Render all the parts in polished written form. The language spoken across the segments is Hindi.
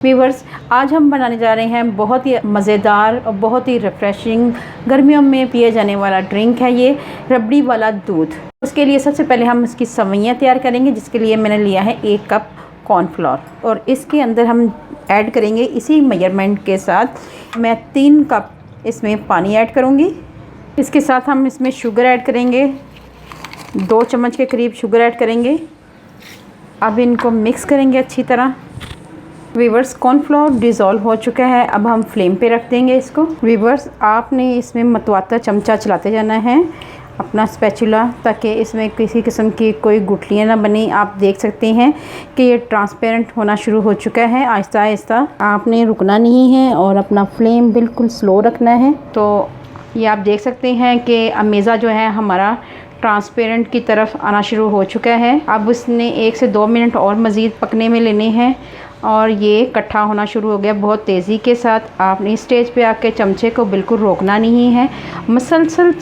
व्यूअर्स, आज हम बनाने जा रहे हैं बहुत ही मज़ेदार और बहुत ही रिफ़्रेशिंग गर्मियों में पिए जाने वाला ड्रिंक है ये रबड़ी वाला दूध। उसके लिए सबसे पहले हम इसकी सवैयाँ तैयार करेंगे, जिसके लिए मैंने लिया है 1 कप कॉर्नफ्लोर और इसके अंदर हम ऐड करेंगे इसी मेजरमेंट के साथ मैं 3 कप इसमें पानी ऐड करूँगी। इसके साथ हम इसमें शुगर ऐड करेंगे, 2 चम्मच के करीब शुगर ऐड करेंगे। अब इनको मिक्स करेंगे अच्छी तरह। व्यूअर्स, कॉर्नफ्लोर डिज़ोल्व हो चुका है, अब हम फ्लेम पे रख देंगे इसको। व्यूअर्स, आपने इसमें मतवाता चमचा चलाते जाना है अपना स्पैचुला, ताकि इसमें किसी किस्म की कोई गुठलियाँ ना बने। आप देख सकते हैं कि ये ट्रांसपेरेंट होना शुरू हो चुका है। आहिस्ता आहिस्ता आपने रुकना नहीं है और अपना फ्लेम बिल्कुल स्लो रखना है। तो ये आप देख सकते हैं कि अमेज़ा जो है हमारा ट्रांसपेरेंट की तरफ आना शुरू हो चुका है। अब इसने 1 से 2 मिनट और मज़ीद पकने में लेने हैं और ये इकट्ठा होना शुरू हो गया बहुत तेज़ी के साथ। आपने इस स्टेज पे आके चमचे को बिल्कुल रोकना नहीं है, मसलसल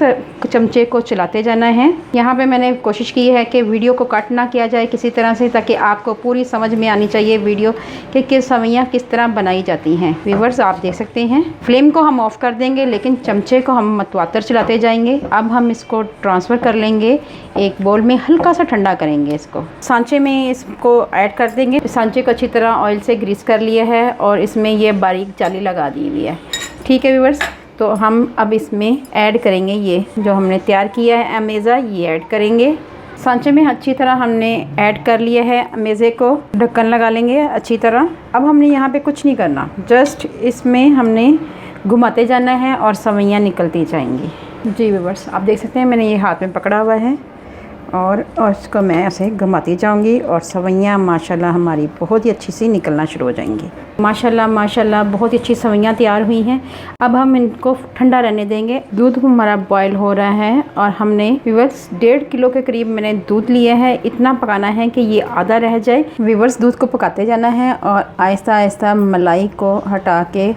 चमचे को चलाते जाना है। यहाँ पे मैंने कोशिश की है कि वीडियो को कट ना किया जाए किसी तरह से, ताकि आपको पूरी समझ में आनी चाहिए वीडियो कि किस सवैयाँ किस तरह बनाई जाती हैं। व्यूअर्स, आप देख सकते हैं फ्लेम को हम ऑफ़ कर देंगे, लेकिन चमचे को हम मतवातर चलाते जाएंगे। अब हम इसको ट्रांसफ़र कर लेंगे एक बोल में, हल्का सा ठंडा करेंगे इसको। सांचे में इसको ऐड कर देंगे। सांचे को अच्छी तरह ऑयल से ग्रीस कर लिया है और इसमें ये बारीक जाली लगा दी हुई है। ठीक है व्यूअर्स, तो हम अब इसमें ऐड करेंगे ये जो हमने तैयार किया है अमेज़ा, ये ऐड करेंगे। सांचे में अच्छी तरह हमने ऐड कर लिया है अमेज़े को, ढक्कन लगा लेंगे अच्छी तरह। अब हमने यहाँ पे कुछ नहीं करना, जस्ट इसमें हमने घुमाते जाना है और सवैयाँ निकलती जाएंगी। जी व्यूअर्स, आप देख सकते हैं मैंने ये हाथ में पकड़ा हुआ है और इसको मैं ऐसे घुमाती जाऊंगी और सवैयाँ माशाल्लाह हमारी बहुत ही अच्छी सी निकलना शुरू हो जाएंगी। माशाल्लाह माशाल्लाह बहुत ही अच्छी सवैयाँ तैयार हुई हैं। अब हम इनको ठंडा रहने देंगे। दूध हमारा बॉयल हो रहा है और हमने व्यूअर्स 1.5 किलो के करीब मैंने दूध लिया है। इतना पकाना है कि ये आधा रह जाए। व्यूअर्स, दूध को पकाते जाना है और आहिस्ता आहिस्ता मलाई को हटा के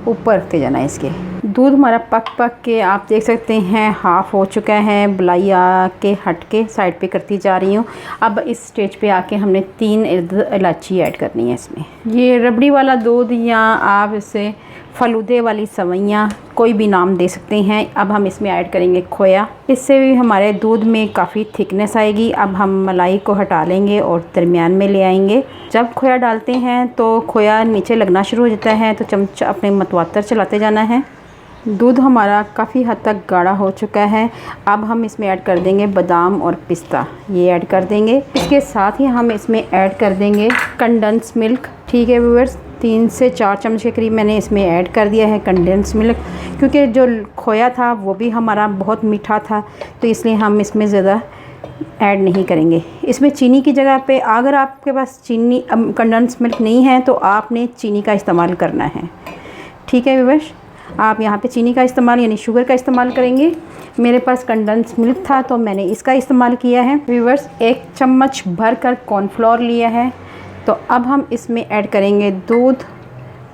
ऊपर रखते जाना है इसके। दूध हमारा पक के आप देख सकते हैं हाफ़ हो चुका है। बलाई आके हट के साइड पे करती जा रही हूँ। अब इस स्टेज पे आके हमने 3 इलायची ऐड करनी है इसमें। ये रबड़ी वाला दूध या आप इसे फलूदे वाली सवैयाँ कोई भी नाम दे सकते हैं। अब हम इसमें ऐड करेंगे खोया, इससे भी हमारे दूध में काफ़ी थिकनेस आएगी। अब हम मलाई को हटा लेंगे और दरमियान में ले आएंगे। जब खोया डालते हैं तो खोया नीचे लगना शुरू हो जाता है, तो चमचा अपने मतवातर चलाते जाना है। दूध हमारा काफ़ी हद तक गाढ़ा हो चुका है। अब हम इसमें ऐड कर देंगे बादाम और पिस्ता, ये ऐड कर देंगे। इसके साथ ही हम इसमें ऐड कर देंगे कंडेंस मिल्क। ठीक है व्यूअर्स, 3 से 4 चम्मच के करीब मैंने इसमें ऐड कर दिया है कंडेंस मिल्क, क्योंकि जो खोया था वो भी हमारा बहुत मीठा था, तो इसलिए हम इसमें ज़्यादा ऐड नहीं करेंगे। इसमें चीनी की जगह पे अगर आपके पास चीनी कंडेंस मिल्क नहीं है तो आपने चीनी का इस्तेमाल करना है। ठीक है व्यूअर्स, आप यहाँ पे चीनी का इस्तेमाल यानी शुगर का इस्तेमाल करेंगे। मेरे पास कंडेंस मिल्क था तो मैंने इसका इस्तेमाल किया है। व्यूअर्स, 1 चम्मच भर कर कॉर्नफ्लोर लिया है। तो अब हम इसमें ऐड करेंगे दूध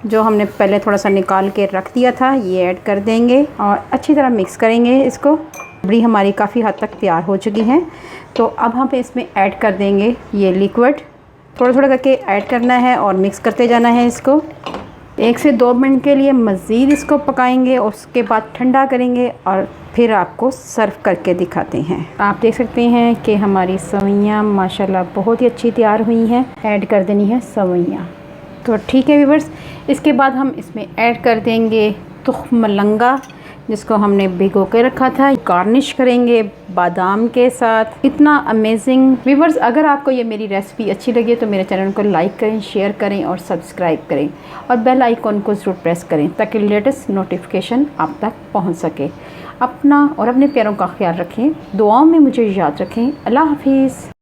जो हमने पहले थोड़ा सा निकाल के रख दिया था, ये ऐड कर देंगे और अच्छी तरह मिक्स करेंगे इसको। रबड़ी हमारी काफ़ी हद तक तैयार हो चुकी है। तो अब हम इसमें ऐड कर देंगे ये लिक्विड, थोड़ा थोड़ा करके ऐड करना है और मिक्स करते जाना है इसको। 1 से 2 मिनट के लिए मज़ीद इसको पकाएंगे और उसके बाद ठंडा करेंगे और फिर आपको सर्व करके दिखाते हैं। आप देख सकते हैं कि हमारी सवैयाँ माशाल्लाह बहुत ही अच्छी तैयार हुई हैं। ऐड कर देनी है सवैयाँ। तो ठीक है व्यूअर्स, इसके बाद हम इसमें ऐड कर देंगे तुख्म मलंगा जिसको हमने भिगो के रखा था। गार्निश करेंगे बादाम के साथ। इतना अमेजिंग। व्यूअर्स, अगर आपको ये मेरी रेसिपी अच्छी लगी तो मेरे चैनल को लाइक करें, शेयर करें और सब्सक्राइब करें और बेल आइकॉन को ज़रूर प्रेस करें ताकि लेटेस्ट नोटिफिकेशन आप तक पहुंच सके। अपना और अपने प्यारों का ख्याल रखें, दुआओं में मुझे याद रखें। अल्लाह हाफिज़।